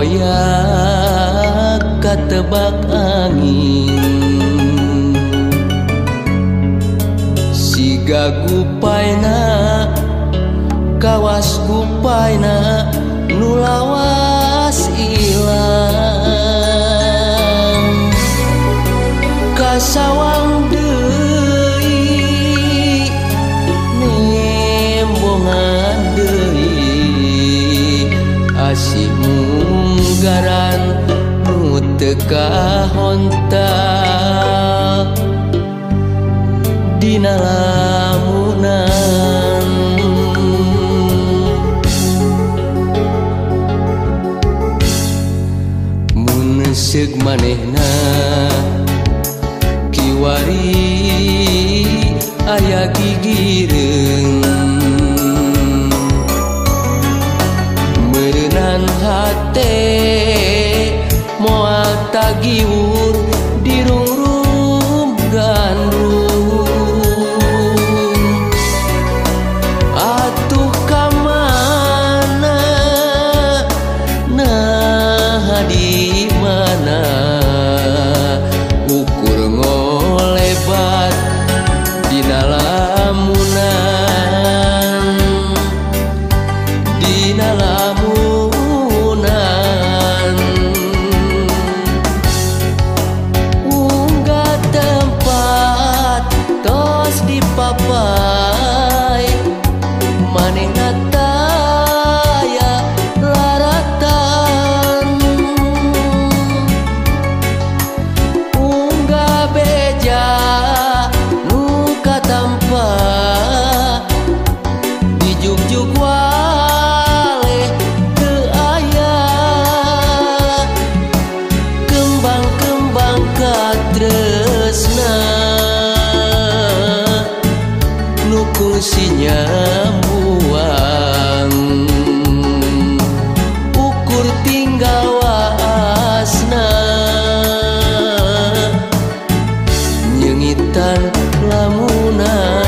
hoyak katebak angin siga gupayna kawas gupayna nu lawas ilang kasawang deui nembongan deui asih munggaran nu teu kahontal dina lamunan mun seug manehna kiwari aya gigireun meureunnan hate moal tagiur dirungrum gandrung atuh kamana nah di mana ukur ngolebat dina lamunan dina lamunan unggah tempat tos dipapai manehna taya laratan unggah beja nu katampa dijuk-juk wale teu aya kembang-kembang katresna nu kungsinya buang ukur tinggal waasna nyengitan lamunan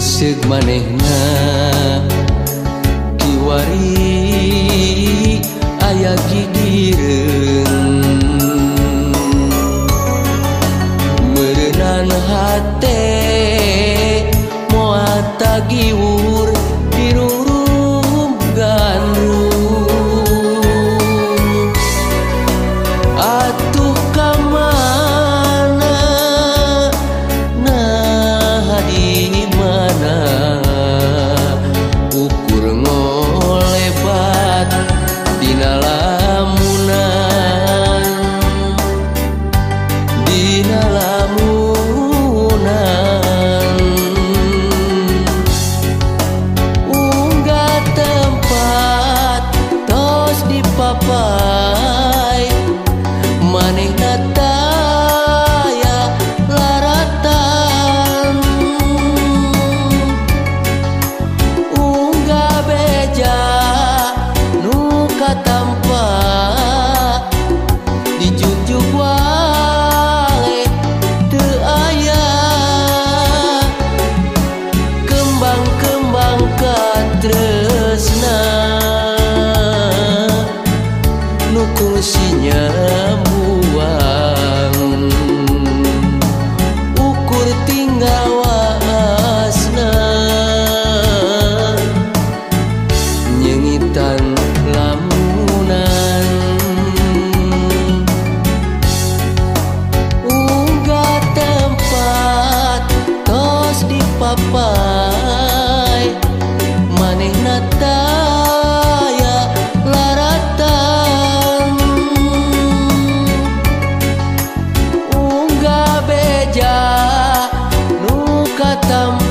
seug manehna kiwari aya gigireun meureunnan hate moal tagiur dirungrum gandrung atuh kamana nah di mana ukur ngolebat dina lamunan dina lamunan unggah tempat tos dipapai manehna taya laratan unggah beja nu katampa dijuk-juk wale teu aya kembang-kembang katresna nu kungsinya buang ukur tinggal waasna nyengitan lamunan unggah tempat tos dipapai manehna taya laratan unggah beja nu katampa